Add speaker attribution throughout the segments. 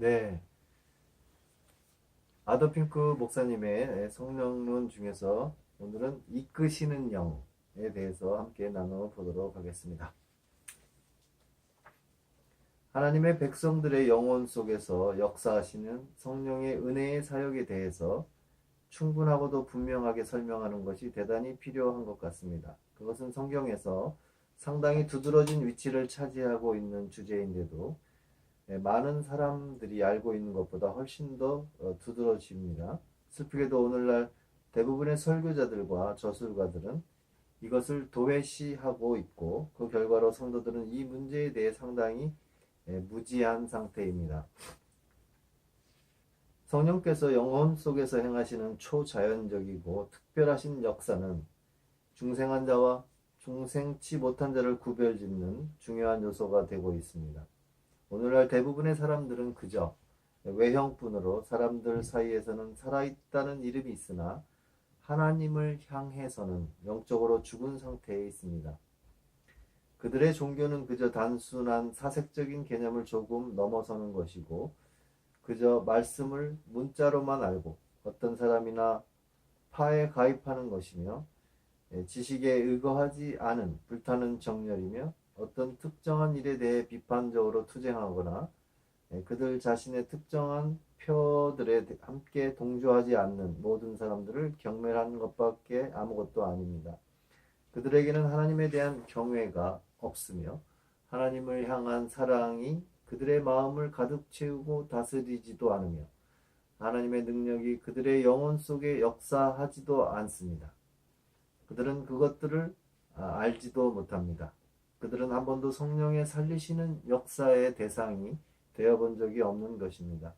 Speaker 1: 네, 아더핑크 목사님의 성령론 중에서 오늘은 이끄시는 영에 대해서 함께 나눠보도록 하겠습니다. 하나님의 백성들의 영혼 속에서 역사하시는 성령의 은혜의 사역에 대해서 충분하고도 분명하게 설명하는 것이 대단히 필요한 것 같습니다. 그것은 성경에서 상당히 두드러진 위치를 차지하고 있는 주제인데도 많은 사람들이 알고 있는 것보다 훨씬 더 두드러집니다. 슬프게도 오늘날 대부분의 설교자들과 저술가들은 이것을 도외시하고 있고 그 결과로 성도들은 이 문제에 대해 상당히 무지한 상태입니다. 성령께서 영혼 속에서 행하시는 초자연적이고 특별하신 역사는 중생한 자와 중생치 못한 자를 구별짓는 중요한 요소가 되고 있습니다. 오늘날 대부분의 사람들은 그저 외형뿐으로 사람들 사이에서는 살아있다는 이름이 있으나 하나님을 향해서는 영적으로 죽은 상태에 있습니다. 그들의 종교는 그저 단순한 사색적인 개념을 조금 넘어서는 것이고 그저 말씀을 문자로만 알고 어떤 사람이나 파에 가입하는 것이며 지식에 의거하지 않은 불타는 정열이며 어떤 특정한 일에 대해 비판적으로 투쟁하거나 그들 자신의 특정한 표들에 함께 동조하지 않는 모든 사람들을 경멸하는 것밖에 아무것도 아닙니다. 그들에게는 하나님에 대한 경외가 없으며 하나님을 향한 사랑이 그들의 마음을 가득 채우고 다스리지도 않으며 하나님의 능력이 그들의 영혼 속에 역사하지도 않습니다. 그들은 그것들을 알지도 못합니다. 그들은 한 번도 성령의 살리시는 역사의 대상이 되어본 적이 없는 것입니다.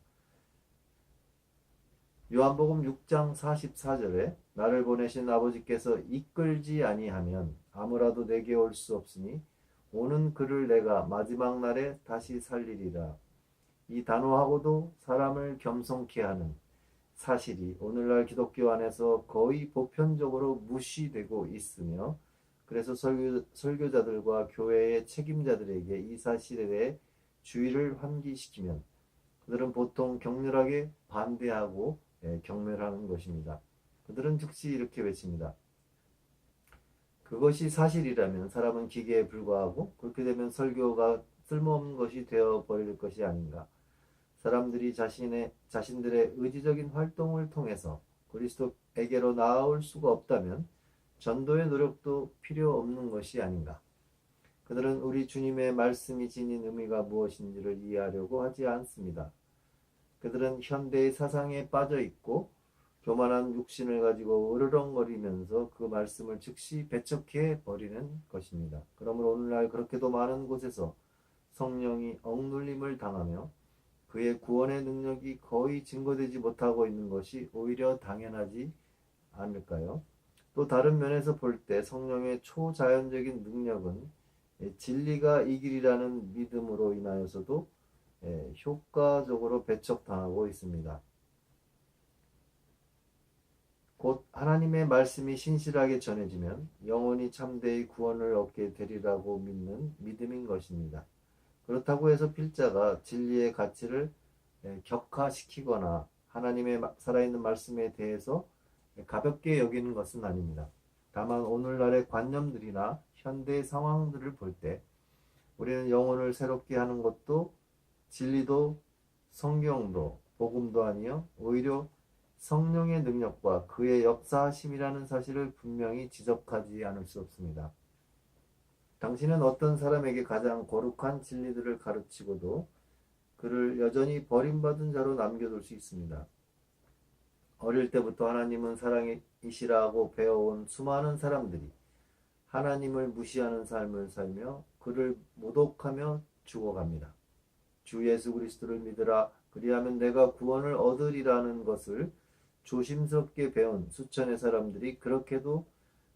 Speaker 1: 요한복음 6장 44절에 나를 보내신 아버지께서 이끌지 아니하면 아무라도 내게 올 수 없으니 오는 그를 내가 마지막 날에 다시 살리리라. 이 단호하고도 사람을 겸손케 하는 사실이 오늘날 기독교 안에서 거의 보편적으로 무시되고 있으며 그래서 설교자들과 교회의 책임자들에게 이 사실에 대해 주의를 환기시키면 그들은 보통 격렬하게 반대하고 경멸하는 것입니다. 그들은 즉시 이렇게 외칩니다. 그것이 사실이라면 사람은 기계에 불과하고 그렇게 되면 설교가 쓸모없는 것이 되어버릴 것이 아닌가. 사람들이 자신들의 의지적인 활동을 통해서 그리스도에게로 나아올 수가 없다면 전도의 노력도 필요 없는 것이 아닌가. 그들은 우리 주님의 말씀이 지닌 의미가 무엇인지를 이해하려고 하지 않습니다. 그들은 현대의 사상에 빠져 있고 교만한 육신을 가지고 으르렁거리면서 그 말씀을 즉시 배척해 버리는 것입니다. 그러므로 오늘날 그렇게도 많은 곳에서 성령이 억눌림을 당하며 그의 구원의 능력이 거의 증거되지 못하고 있는 것이 오히려 당연하지 않을까요? 또 다른 면에서 볼 때 성령의 초자연적인 능력은 진리가 이 길이라는 믿음으로 인하여서도 효과적으로 배척당하고 있습니다. 곧 하나님의 말씀이 신실하게 전해지면 영혼이 참되이 구원을 얻게 되리라고 믿는 믿음인 것입니다. 그렇다고 해서 필자가 진리의 가치를 격하시키거나 하나님의 살아있는 말씀에 대해서 가볍게 여기는 것은 아닙니다. 다만 오늘날의 관념들이나 현대 상황들을 볼 때 우리는 영혼을 새롭게 하는 것도 진리도 성경도 복음도 아니요 오히려 성령의 능력과 그의 역사하심이라는 사실을 분명히 지적하지 않을 수 없습니다. 당신은 어떤 사람에게 가장 거룩한 진리들을 가르치고도 그를 여전히 버림받은 자로 남겨둘 수 있습니다. 어릴 때부터 하나님은 사랑이시라고 배워온 수많은 사람들이 하나님을 무시하는 삶을 살며 그를 모독하며 죽어갑니다. 주 예수 그리스도를 믿으라 그리하면 내가 구원을 얻으리라는 것을 조심스럽게 배운 수천의 사람들이 그렇게도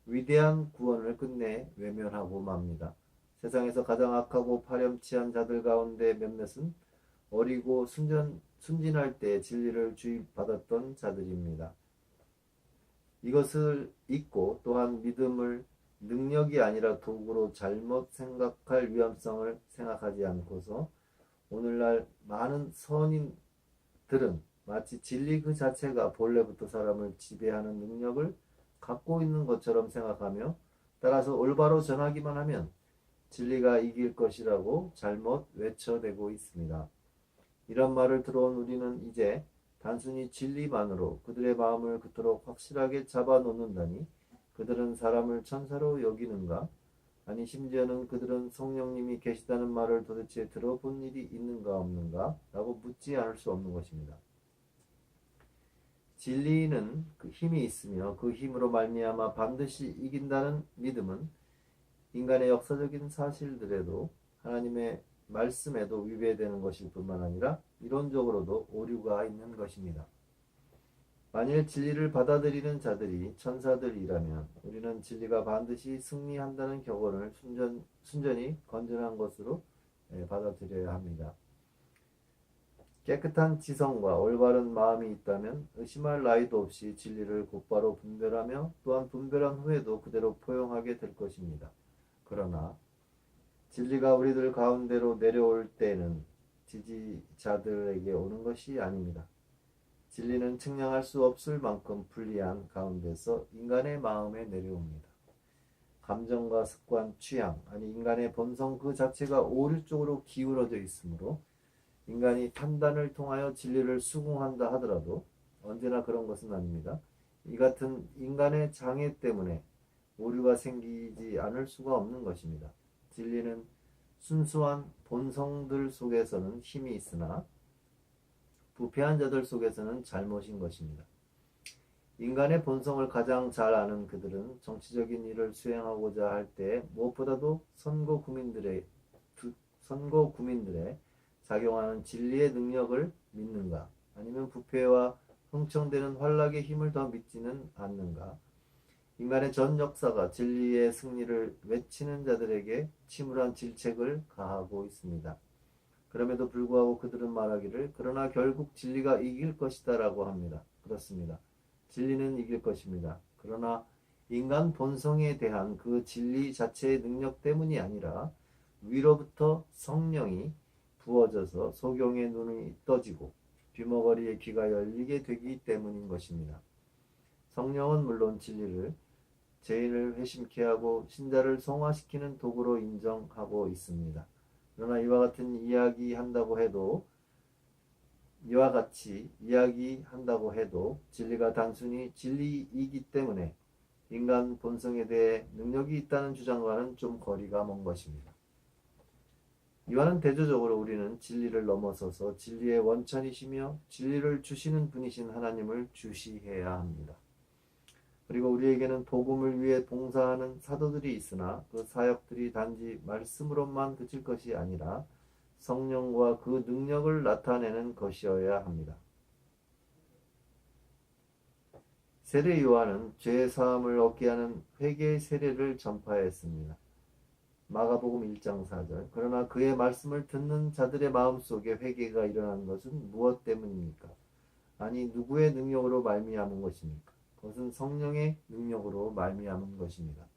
Speaker 1: 위대한 구원을 끝내 외면하고 맙니다. 세상에서 가장 악하고 파렴치한 자들 가운데 몇몇은 어리고 순진할 때 진리를 주입받았던 자들입니다. 이것을 잊고 또한 믿음을 능력이 아니라 도구로 잘못 생각할 위험성을 생각하지 않고서 오늘날 많은 선인들은 마치 진리 그 자체가 본래부터 사람을 지배하는 능력을 갖고 있는 것처럼 생각하며 따라서 올바로 전하기만 하면 진리가 이길 것이라고 잘못 외쳐대고 있습니다. 이런 말을 들어온 우리는 이제 단순히 진리만으로 그들의 마음을 그토록 확실하게 잡아놓는다니 그들은 사람을 천사로 여기는가? 아니 심지어는 그들은 성령님이 계시다는 말을 도대체 들어본 일이 있는가 없는가? 라고 묻지 않을 수 없는 것입니다. 진리는 그 힘이 있으며 그 힘으로 말미암아 반드시 이긴다는 믿음은 인간의 역사적인 사실들에도 하나님의 말씀에도 위배되는 것일 뿐만 아니라 이론적으로도 오류가 있는 것입니다. 만일 진리를 받아들이는 자들이 천사들이라면 우리는 진리가 반드시 승리한다는 격언을 순전히 건전한 것으로 받아들여야 합니다. 깨끗한 지성과 올바른 마음이 있다면 의심할 나위도 없이 진리를 곧바로 분별하며 또한 분별한 후에도 그대로 포용하게 될 것입니다. 그러나 진리가 우리들 가운데로 내려올 때는 지지자들에게 오는 것이 아닙니다. 진리는 측량할 수 없을 만큼 불리한 가운데서 인간의 마음에 내려옵니다. 감정과 습관, 취향, 아니 인간의 본성 그 자체가 오류 쪽으로 기울어져 있으므로 인간이 판단을 통하여 진리를 수긍한다 하더라도 언제나 그런 것은 아닙니다. 이 같은 인간의 장애 때문에 오류가 생기지 않을 수가 없는 것입니다. 진리는 순수한 본성들 속에서는 힘이 있으나 부패한 자들 속에서는 잘못인 것입니다. 인간의 본성을 가장 잘 아는 그들은 정치적인 일을 수행하고자 할 때 무엇보다도 선거 구민들의 작용하는 진리의 능력을 믿는가 아니면 부패와 흥청대는 활락의 힘을 더 믿지는 않는가. 인간의 전 역사가 진리의 승리를 외치는 자들에게 침울한 질책을 가하고 있습니다. 그럼에도 불구하고 그들은 말하기를 그러나 결국 진리가 이길 것이다 라고 합니다. 그렇습니다. 진리는 이길 것입니다. 그러나 인간 본성에 대한 그 진리 자체의 능력 때문이 아니라 위로부터 성령이 부어져서 소경의 눈이 떠지고 귀머거리의 귀가 열리게 되기 때문인 것입니다. 성령은 물론 진리를 죄인을 회심케 하고 신자를 성화시키는 도구로 인정하고 있습니다. 그러나 이와 같이 이야기한다고 해도 진리가 단순히 진리이기 때문에 인간 본성에 대해 능력이 있다는 주장과는 좀 거리가 먼 것입니다. 이와는 대조적으로 우리는 진리를 넘어서서 진리의 원천이시며 진리를 주시는 분이신 하나님을 주시해야 합니다. 그리고 우리에게는 복음을 위해 봉사하는 사도들이 있으나 그 사역들이 단지 말씀으로만 그칠 것이 아니라 성령과 그 능력을 나타내는 것이어야 합니다. 세례 요한은 죄 사함을 얻게 하는 회개의 세례를 전파했습니다. 마가복음 1장 4절. 그러나 그의 말씀을 듣는 자들의 마음속에 회개가 일어난 것은 무엇 때문입니까? 아니 누구의 능력으로 말미암은 것입니까? 그것은 성령의 능력으로 말미암은 것입니다.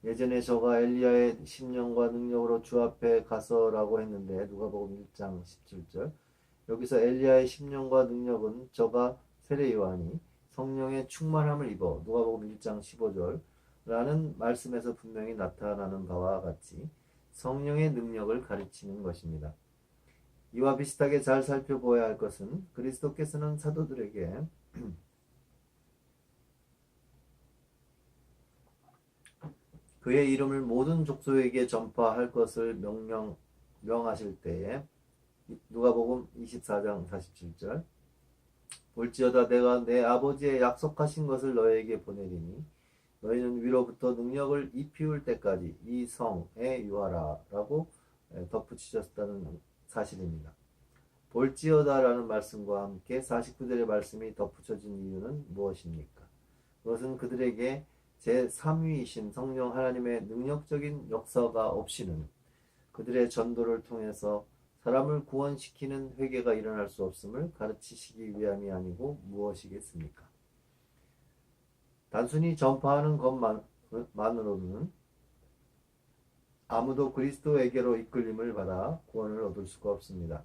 Speaker 1: 예전에 저가 엘리야의 심령과 능력으로 주 앞에 가서라고 했는데 누가복음 1장 17절. 여기서 엘리야의 심령과 능력은 저가 세례 요한이 성령의 충만함을 입어 누가복음 1장 15절 라는 말씀에서 분명히 나타나는 바와 같이 성령의 능력을 가르치는 것입니다. 이와 비슷하게 잘 살펴보아야 할 것은 그리스도께서는 사도들에게 그의 이름을 모든 족속에게 전파할 것을 명하실 때에 누가복음 24장 47절 볼지어다 내가 내 아버지의 약속하신 것을 너에게 보내리니 너희는 위로부터 능력을 입히울 때까지 이 성에 유하라 라고 덧붙이셨다는 사실입니다. 볼지어다라는 말씀과 함께 49절의 말씀이 덧붙여진 이유는 무엇입니까? 그것은 그들에게 제3위이신 성령 하나님의 능력적인 역사가 없이는 그들의 전도를 통해서 사람을 구원시키는 회개가 일어날 수 없음을 가르치시기 위함이 아니고 무엇이겠습니까? 단순히 전파하는 것만으로는 아무도 그리스도에게로 이끌림을 받아 구원을 얻을 수가 없습니다.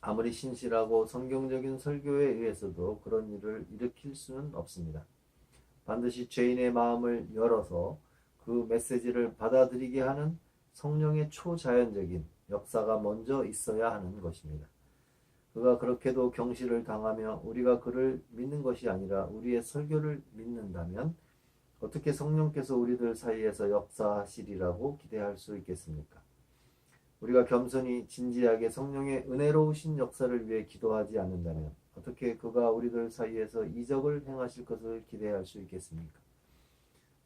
Speaker 1: 아무리 신실하고 성경적인 설교에 의해서도 그런 일을 일으킬 수는 없습니다. 반드시 죄인의 마음을 열어서 그 메시지를 받아들이게 하는 성령의 초자연적인 역사가 먼저 있어야 하는 것입니다. 그가 그렇게도 경시를 당하며 우리가 그를 믿는 것이 아니라 우리의 설교를 믿는다면 어떻게 성령께서 우리들 사이에서 역사하시리라고 기대할 수 있겠습니까? 우리가 겸손히 진지하게 성령의 은혜로우신 역사를 위해 기도하지 않는다면 어떻게 그가 우리들 사이에서 이적을 행하실 것을 기대할 수 있겠습니까?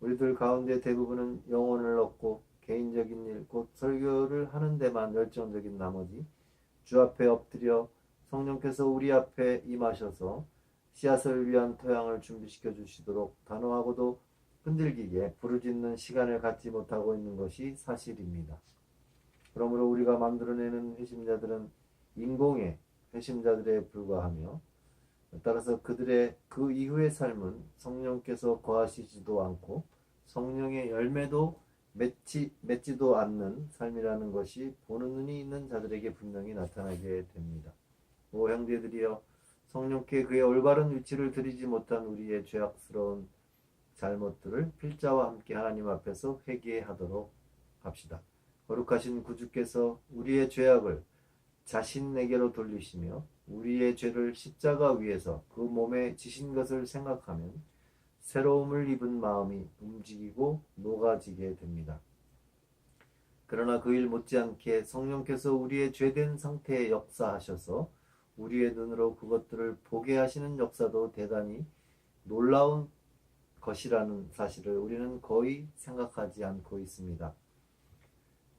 Speaker 1: 우리들 가운데 대부분은 영혼을 얻고 개인적인 일, 곧 설교를 하는 데만 열정적인 나머지 주 앞에 엎드려 성령께서 우리 앞에 임하셔서 씨앗을 위한 토양을 준비시켜 주시도록 단호하고도 끈질기게 부르짖는 시간을 갖지 못하고 있는 것이 사실입니다. 그러므로 우리가 만들어내는 회심자들은 인공의 회심자들에 불과하며 따라서 그들의 그 이후의 삶은 성령께서 거하시지도 않고 성령의 열매도 맺지도 않는 삶이라는 것이 보는 눈이 있는 자들에게 분명히 나타나게 됩니다. 오 형제들이여, 성령께 그의 올바른 위치를 드리지 못한 우리의 죄악스러운 잘못들을 필자와 함께 하나님 앞에서 회개하도록 합시다. 거룩하신 구주께서 우리의 죄악을 자신에게로 돌리시며 우리의 죄를 십자가 위에서 그 몸에 지신 것을 생각하면 새로움을 입은 마음이 움직이고 녹아지게 됩니다. 그러나 그 일 못지않게 성령께서 우리의 죄된 상태에 역사하셔서 우리의 눈으로 그것들을 보게 하시는 역사도 대단히 놀라운 것이라는 사실을 우리는 거의 생각하지 않고 있습니다.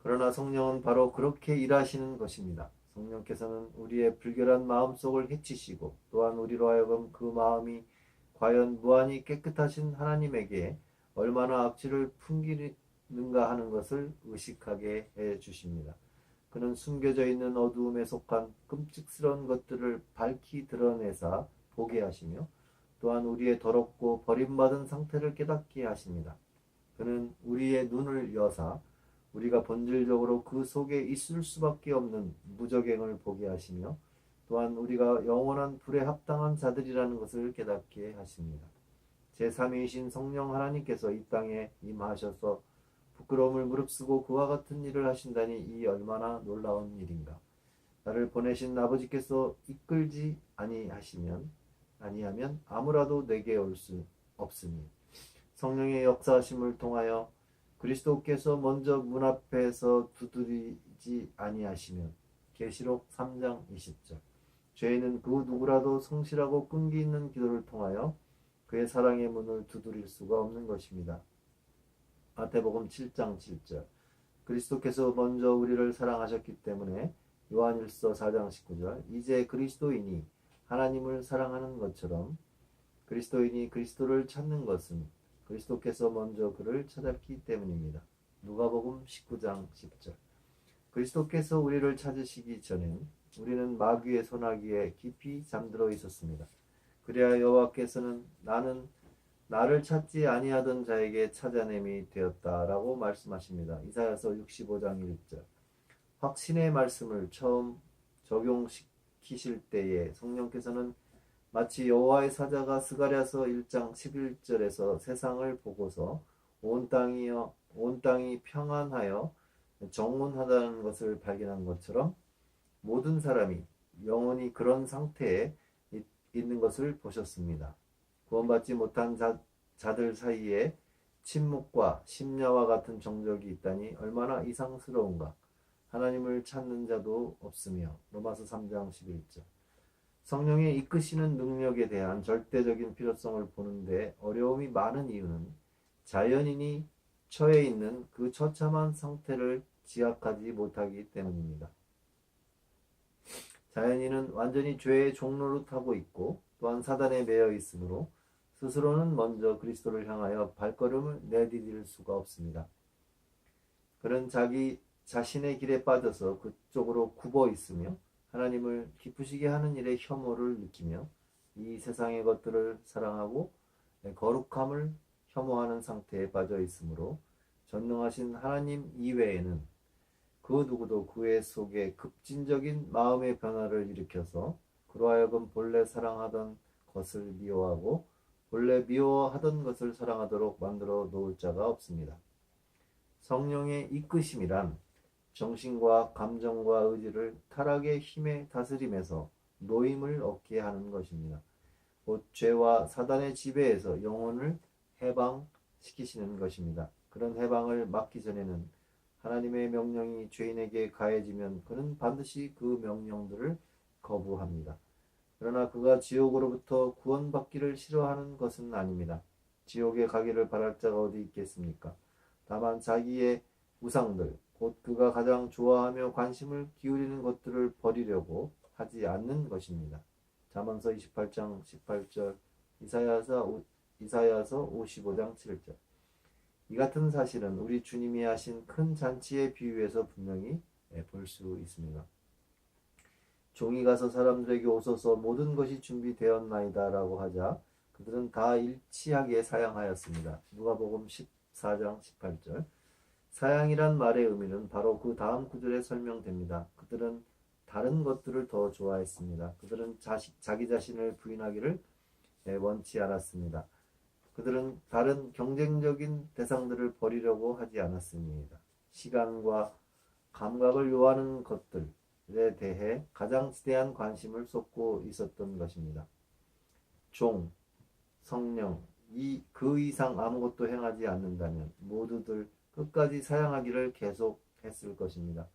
Speaker 1: 그러나 성령은 바로 그렇게 일하시는 것입니다. 성령께서는 우리의 불결한 마음속을 해치시고 또한 우리로 하여금 그 마음이 과연 무한히 깨끗하신 하나님에게 얼마나 악취를 풍기는가 하는 것을 의식하게 해 주십니다. 그는 숨겨져 있는 어두움에 속한 끔찍스러운 것들을 밝히 드러내사 보게 하시며 또한 우리의 더럽고 버림받은 상태를 깨닫게 하십니다. 그는 우리의 눈을 여사 우리가 본질적으로 그 속에 있을 수밖에 없는 무적행을 보게 하시며 또한 우리가 영원한 불에 합당한 자들이라는 것을 깨닫게 하십니다. 제3위이신 성령 하나님께서 이 땅에 임하셔서 부끄러움을 무릅쓰고 그와 같은 일을 하신다니 이 얼마나 놀라운 일인가. 나를 보내신 아버지께서 이끌지 아니하면 아무라도 내게 올 수 없으니 성령의 역사하심을 통하여 그리스도께서 먼저 문 앞에서 두드리지 아니하시면 계시록 3장 20절 죄인은 그 누구라도 성실하고 끈기 있는 기도를 통하여 그의 사랑의 문을 두드릴 수가 없는 것입니다. 마태복음 7장 7절 그리스도께서 먼저 우리를 사랑하셨기 때문에 요한일서 4장 19절 이제 그리스도인이 하나님을 사랑하는 것처럼 그리스도인이 그리스도를 찾는 것은 그리스도께서 먼저 그를 찾았기 때문입니다. 누가복음 19장 10절 그리스도께서 우리를 찾으시기 전엔 우리는 마귀의 손아귀에 깊이 잠들어 있었습니다. 그래야 여호와께서는 나는 나를 찾지 아니하던 자에게 찾아냄이 되었다라고 말씀하십니다. 이사야서 65장 1절 확신의 말씀을 처음 적용시키실 때에 성령께서는 마치 여호와의 사자가 스가랴서 1장 11절에서 세상을 보고서 온 땅이 평안하여 정온하다는 것을 발견한 것처럼 모든 사람이 영원히 그런 상태에 있는 것을 보셨습니다. 구원받지 못한 자들 사이에 침묵과 심야와 같은 정적이 있다니 얼마나 이상스러운가. 하나님을 찾는 자도 없으며 로마서 3장 11절 성령의 이끄시는 능력에 대한 절대적인 필요성을 보는데 어려움이 많은 이유는 자연인이 처해 있는 그 처참한 상태를 지각하지 못하기 때문입니다. 자연인은 완전히 죄의 종노릇하고 있고 또한 사단에 매여 있으므로 스스로는 먼저 그리스도를 향하여 발걸음을 내디딜 수가 없습니다. 그는 자기 자신의 길에 빠져서 그쪽으로 굽어 있으며 하나님을 기쁘시게 하는 일에 혐오를 느끼며 이 세상의 것들을 사랑하고 거룩함을 혐오하는 상태에 빠져 있으므로 전능하신 하나님 이외에는 그 누구도 그의 속에 급진적인 마음의 변화를 일으켜서 그로 하여금 본래 사랑하던 것을 미워하고 본래 미워하던 것을 사랑하도록 만들어 놓을 자가 없습니다. 성령의 이끄심이란 정신과 감정과 의지를 타락의 힘에 다스림에서 노임을 얻게 하는 것입니다. 곧 죄와 사단의 지배에서 영혼을 해방시키시는 것입니다. 그런 해방을 막기 전에는 하나님의 명령이 죄인에게 가해지면 그는 반드시 그 명령들을 거부합니다. 그러나 그가 지옥으로부터 구원받기를 싫어하는 것은 아닙니다. 지옥에 가기를 바랄 자가 어디 있겠습니까? 다만 자기의 우상들, 곧 그가 가장 좋아하며 관심을 기울이는 것들을 버리려고 하지 않는 것입니다. 잠언서 28장 18절, 이사야서 55장 7절. 이 같은 사실은 우리 주님이 하신 큰 잔치의 비유에서 분명히 볼 수 있습니다. 종이 가서 사람들에게 오소서 모든 것이 준비되었나이다 라고 하자 그들은 다 일치하게 사양하였습니다. 누가복음 14장 18절. 사양이란 말의 의미는 바로 그 다음 구절에 설명됩니다. 그들은 다른 것들을 더 좋아했습니다. 그들은 자기 자신을 부인하기를 원치 않았습니다. 그들은 다른 경쟁적인 대상들을 버리려고 하지 않았습니다. 시간과 감각을 요하는 것들에 대해 가장 지대한 관심을 쏟고 있었던 것입니다. 종, 성령, 그 이상 아무것도 행하지 않는다면 모두들 끝까지 사양하기를 계속했을 것입니다.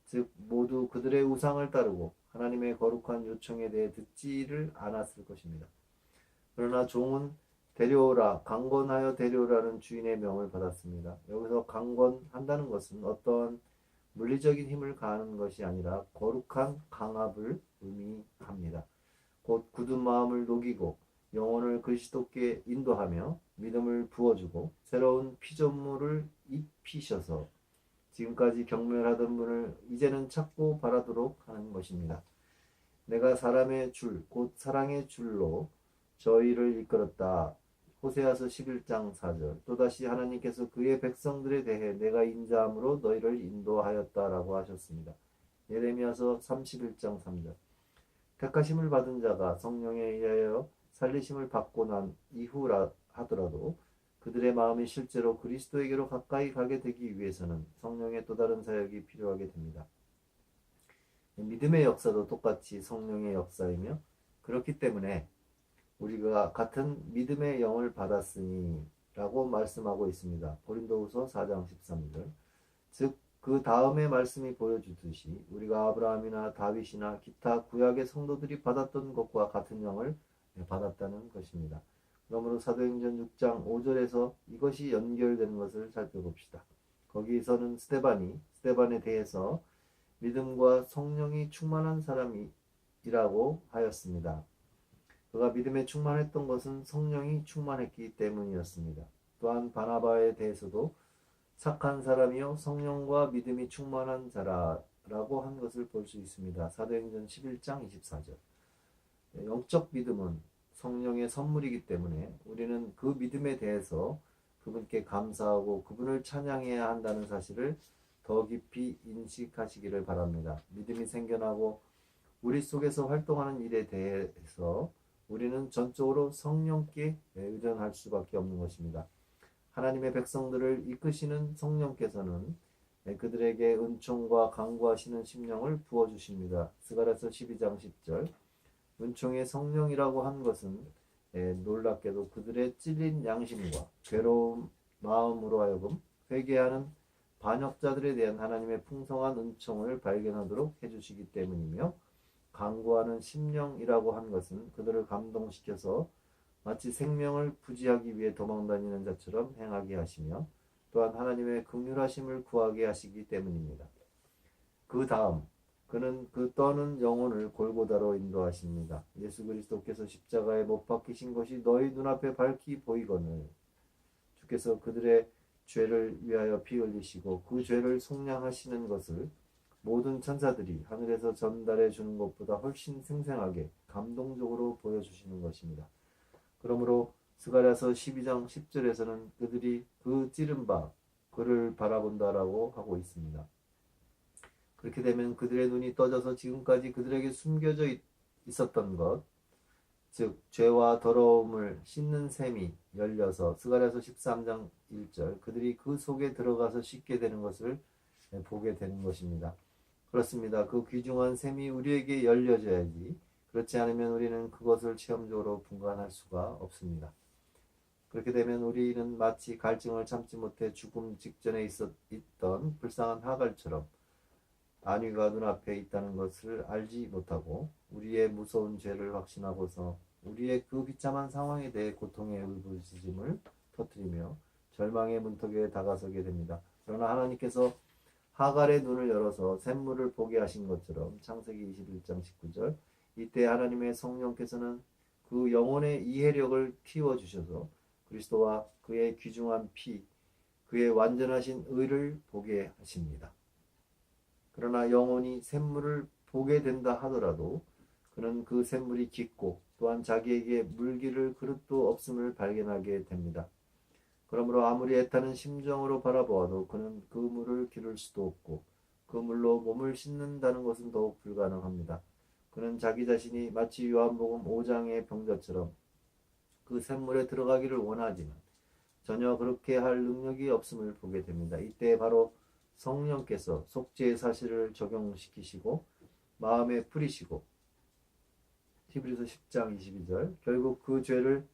Speaker 1: 즉 모두 그들의 우상을 따르고 하나님의 거룩한 요청에 대해 듣지를 않았을 것입니다. 그러나 종은 데려오라, 강권하여 데려오라는 주인의 명을 받았습니다. 여기서 강권한다는 것은 어떤 물리적인 힘을 가하는 것이 아니라 거룩한 강압을 의미합니다. 곧 굳은 마음을 녹이고 영혼을 그리스도께 인도하며 믿음을 부어주고 새로운 피조물을 입히셔서 지금까지 경멸하던 분을 이제는 찾고 바라도록 하는 것입니다. 내가 사람의 줄, 곧 사랑의 줄로 저희를 이끌었다. 호세아서 11장 4절. 또다시 하나님께서 그의 백성들에 대해 내가 인자함으로 너희를 인도하였다라고 하셨습니다. 예레미야서 31장 3절. 택하심을 받은 자가 성령에 의하여 살리심을 받고 난 이후라 하더라도 그들의 마음이 실제로 그리스도에게로 가까이 가게 되기 위해서는 성령의 또 다른 사역이 필요하게 됩니다. 믿음의 역사도 똑같이 성령의 역사이며 그렇기 때문에 우리가 같은 믿음의 영을 받았으니 라고 말씀하고 있습니다. 고린도후서 4장 13절. 즉 그 다음의 말씀이 보여주듯이 우리가 아브라함이나 다윗이나 기타 구약의 성도들이 받았던 것과 같은 영을 받았다는 것입니다. 그러므로 사도행전 6장 5절에서 이것이 연결되는 것을 살펴봅시다. 거기서는 스데반에 대해서 믿음과 성령이 충만한 사람이라고 하였습니다. 그가 믿음에 충만했던 것은 성령이 충만했기 때문이었습니다. 또한 바나바에 대해서도 착한 사람이요 성령과 믿음이 충만한 자라라고 한 것을 볼 수 있습니다. 사도행전 11장 24절. 영적 믿음은 성령의 선물이기 때문에 우리는 그 믿음에 대해서 그분께 감사하고 그분을 찬양해야 한다는 사실을 더 깊이 인식하시기를 바랍니다. 믿음이 생겨나고 우리 속에서 활동하는 일에 대해서 우리는 전적으로 성령께 의존할 수밖에 없는 것입니다. 하나님의 백성들을 이끄시는 성령께서는 그들에게 은총과 강구하시는 심령을 부어주십니다. 스가랴서 12장 10절. 은총의 성령이라고 한 것은 놀랍게도 그들의 찔린 양심과 괴로운 마음으로 하여금 회개하는 반역자들에 대한 하나님의 풍성한 은총을 발견하도록 해주시기 때문이며 강구하는 심령이라고 한 것은 그들을 감동시켜서 마치 생명을 부지하기 위해 도망다니는 자처럼 행하게 하시며 또한 하나님의 긍휼하심을 구하게 하시기 때문입니다. 그 다음 그는 그 떠는 영혼을 골고다로 인도하십니다. 예수 그리스도께서 십자가에 못 박히신 것이 너희 눈앞에 밝히 보이거늘 주께서 그들의 죄를 위하여 피 흘리시고 그 죄를 속량하시는 것을 모든 천사들이 하늘에서 전달해 주는 것보다 훨씬 생생하게 감동적으로 보여주시는 것입니다. 그러므로 스가랴서 12장 10절에서는 그들이 그 찌른 바 그를 바라본다라고 하고 있습니다. 그렇게 되면 그들의 눈이 떠져서 지금까지 그들에게 숨겨져 있었던 것, 즉 죄와 더러움을 씻는 셈이 열려서 스가랴서 13장 1절 그들이 그 속에 들어가서 씻게 되는 것을 보게 되는 것입니다. 그렇습니다. 그 귀중한 셈이 우리에게 열려져야지 그렇지 않으면 우리는 그것을 체험적으로 분간할 수가 없습니다. 그렇게 되면 우리는 마치 갈증을 참지 못해 죽음 직전에 있던 불쌍한 하갈처럼 안위가 눈앞에 있다는 것을 알지 못하고 우리의 무서운 죄를 확신하고서 우리의 그 비참한 상황에 대해 고통의 울부짖음을 터뜨리며 절망의 문턱에 다가서게 됩니다. 그러나 하나님께서 하갈의 눈을 열어서 샘물을 보게 하신 것처럼 창세기 21장 19절 이때 하나님의 성령께서는 그 영혼의 이해력을 키워주셔서 그리스도와 그의 귀중한 피, 그의 완전하신 의를 보게 하십니다. 그러나 영혼이 샘물을 보게 된다 하더라도 그는 그 샘물이 깊고 또한 자기에게 물기를 그릇도 없음을 발견하게 됩니다. 그러므로 아무리 애타는 심정으로 바라보아도 그는 그 물을 기를 수도 없고 그 물로 몸을 씻는다는 것은 더욱 불가능합니다. 그는 자기 자신이 마치 요한복음 5장의 병자처럼 그 샘물에 들어가기를 원하지만 전혀 그렇게 할 능력이 없음을 보게 됩니다. 이때 바로 성령께서 속죄의 사실을 적용시키시고 마음에 뿌리시고 히브리서 10장 22절 결국 그 죄를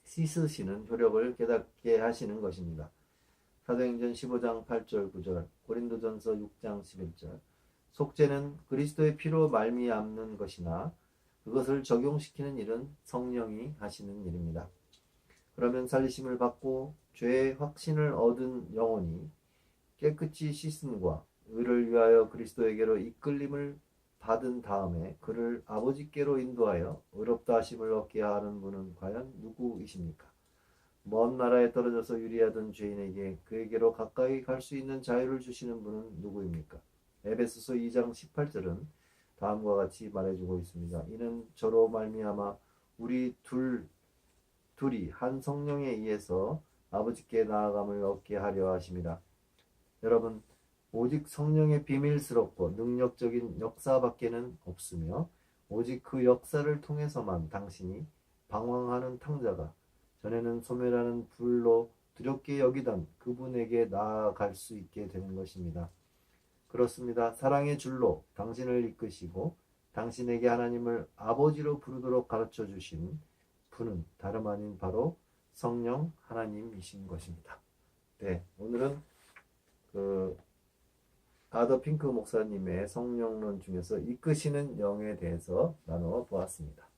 Speaker 1: 씻으시는 효력을 깨닫게 하시는 것입니다. 사도행전 15장 8절 9절 고린도전서 6장 11절 속죄는 그리스도의 피로 말미암는 것이나 그것을 적용시키는 일은 성령이 하시는 일입니다. 그러면 살리심을 받고 죄의 확신을 얻은 영혼이 깨끗이 씻음과 의를 위하여 그리스도에게로 이끌림을 받은 다음에 그를 아버지께로 인도하여 의롭다 하심을 얻게 하는 분은 과연 누구이십니까? 먼 나라에 떨어져서 유리하던 죄인에게 그에게로 가까이 갈 수 있는 자유를 주시는 분은 누구입니까? 에베소서 2장 18절은 다음과 같이 말해주고 있습니다. 이는 저로 말미암아 우리 둘이 한 성령에 의해서 아버지께 나아감을 얻게 하려 하심이라. 여러분, 오직 성령의 비밀스럽고 능력적인 역사밖에는 없으며 오직 그 역사를 통해서만 당신이 방황하는 탕자가 전에는 소멸하는 불로 두렵게 여기던 그분에게 나아갈 수 있게 되는 것입니다. 그렇습니다. 사랑의 줄로 당신을 이끄시고 당신에게 하나님을 아버지로 부르도록 가르쳐 주신 분은 다름 아닌 바로 성령 하나님이신 것입니다. 네, 오늘은 아더 핑크 목사님의 성령론 중에서 이끄시는 영에 대해서 나누어 보았습니다.